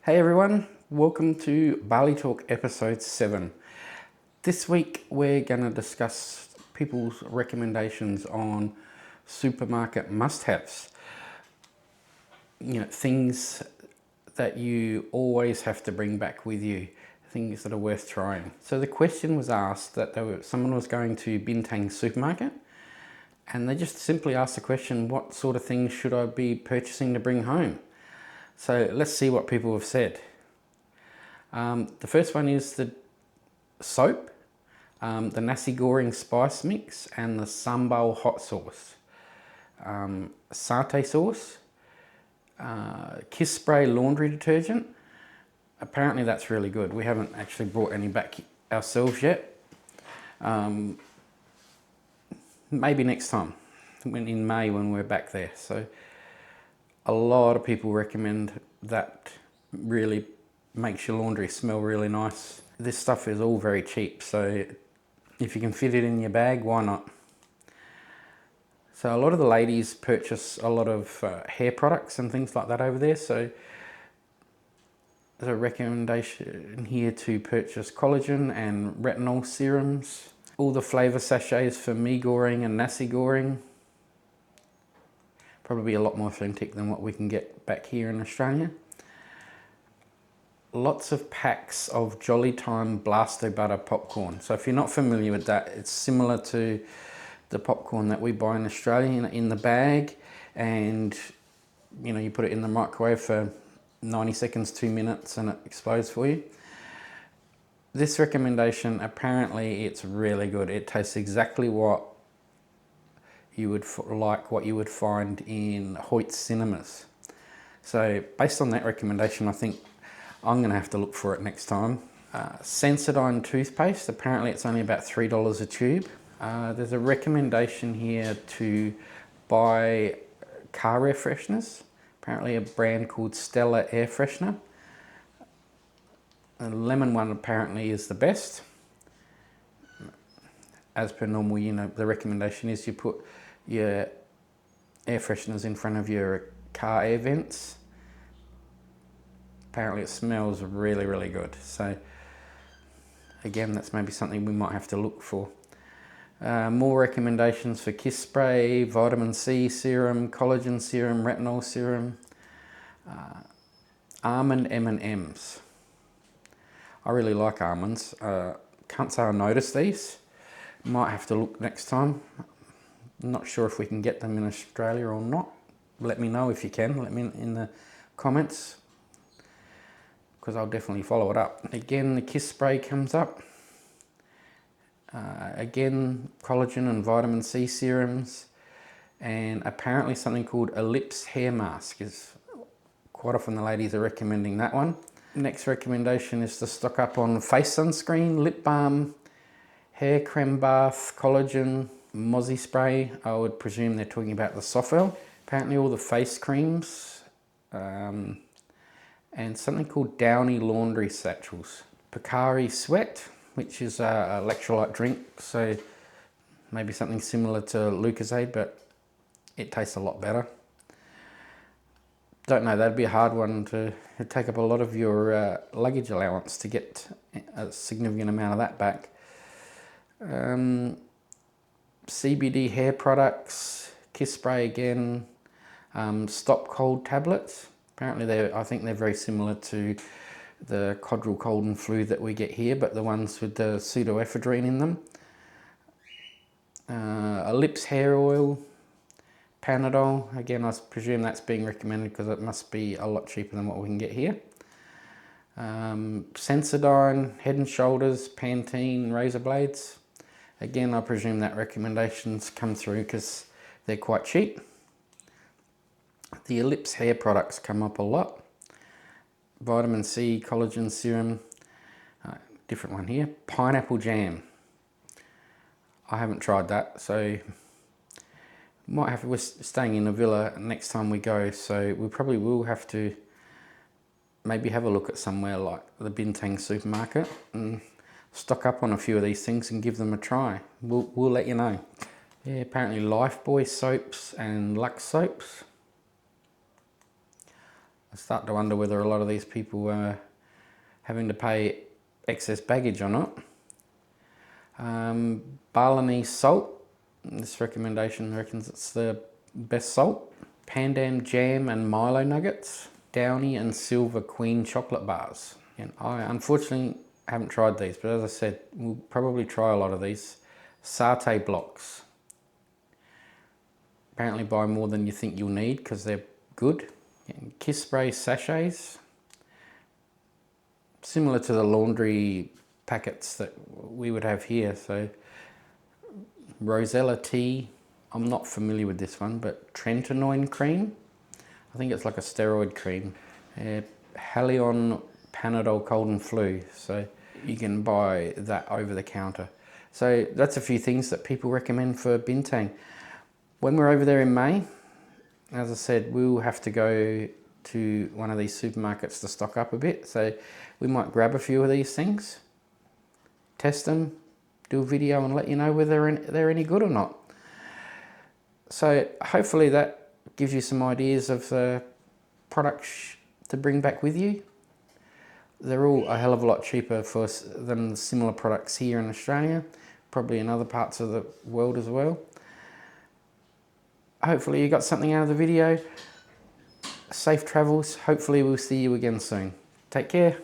Hey everyone, welcome to Bali Talk episode 7. This week we're going to discuss people's recommendations on supermarket must-haves. Things that you always have to bring back with you, things that are worth trying. So the question was asked that someone was going to Bintang Supermarket and they just simply asked the question, what sort of things should I be purchasing to bring home? So let's see what people have said. The first one is the soap, the nasi goreng spice mix, and the sambal hot sauce. Satay sauce, Kiss Spray laundry detergent. Apparently that's really good. We haven't actually brought any back ourselves yet. Maybe next time, in May when we're back there. So a lot of people recommend that. Really makes your laundry smell really nice. This stuff is all very cheap, so if you can fit it in your bag, why not? So a lot of the ladies purchase a lot of hair products and things like that over there, so there's a recommendation here to purchase collagen and retinol serums. All the flavour sachets for mee goreng and nasi goreng. Probably a lot more authentic than what we can get back here in Australia. Lots of packs of Jolly Time Blasto Butter popcorn. So if you're not familiar with that, it's similar to the popcorn that we buy in Australia in the bag, and you put it in the microwave for 90 seconds, 2 minutes, and it explodes for you. This recommendation, apparently it's really good. It tastes exactly what you would what you would find in Hoyt's cinemas. So based on that recommendation, I think I'm going to have to look for it next time. Sensodyne toothpaste, apparently it's only about $3 a tube. There's a recommendation here to buy car air fresheners. Apparently a brand called Stella Air Freshener. The lemon one apparently is the best. As per normal, the recommendation is you put your air fresheners in front of your car air vents. Apparently it smells really, really good. So again, that's maybe something we might have to look for. More recommendations for Kiss Spray, vitamin C serum, collagen serum, retinol serum, almond M&Ms. I really like almonds. Can't say I noticed these. Might have to look next time. I'm not sure if we can get them in Australia or not. Let me know if you can. Let me in the comments, because I'll definitely follow it up. Again, the Kiss Spray comes up. Again, collagen and vitamin C serums, and apparently something called Ellipse hair mask is quite often the ladies are recommending that one. Next recommendation is to stock up on face sunscreen, lip balm, hair creme bath, collagen, mozzie spray. I would presume they're talking about the Softwell. Apparently all the face creams, and something called Downy laundry satchels. Pocari Sweat, which is an electrolyte drink, so maybe something similar to Lucozade, but it tastes a lot better. Don't know, that'd be a hard one to take up a lot of your luggage allowance to get a significant amount of that back. CBD hair products, Kiss Spray again, Stop Cold tablets. Apparently I think they're very similar to the Codral cold and flu that we get here, but the ones with the pseudoephedrine in them. Ellipse hair oil, Panadol. Again, I presume that's being recommended because it must be a lot cheaper than what we can get here. Sensodyne, Head and Shoulders, Pantene, razor blades. Again, I presume that recommendations come through because they're quite cheap. The Ellipse hair products come up a lot. Vitamin C, collagen serum, different one here. Pineapple jam. I haven't tried that, so might have. We're staying in a villa next time we go, so we probably will have to maybe have a look at somewhere like the Bintang Supermarket and stock up on a few of these things and give them a try. We'll let you know. Yeah, apparently Lifebuoy soaps and Lux soaps. I start to wonder whether a lot of these people are having to pay excess baggage or not. Balinese salt. This recommendation reckons it's the best salt. Pandan jam and Milo nuggets. Downy and Silver Queen chocolate bars. And I unfortunately haven't tried these, but as I said, we'll probably try a lot of these. Satay blocks. Apparently buy more than you think you'll need because they're good. And Kiss spray sachets. Similar to the laundry packets that we would have here. So Rosella tea. I'm not familiar with this one, but Trentanoin cream. I think it's like a steroid cream. Halion Panadol cold and flu. So you can buy that over the counter. So that's a few things that people recommend for Bintang. When we're over there in May, as I said, we'll have to go to one of these supermarkets to stock up a bit. So we might grab a few of these things, test them, do a video and let you know whether they're any good or not. So hopefully that gives you some ideas of the products to bring back with you. They're all a hell of a lot cheaper than similar products here in Australia, probably in other parts of the world as well. Hopefully you got something out of the video. Safe travels. Hopefully we'll see you again soon. Take care.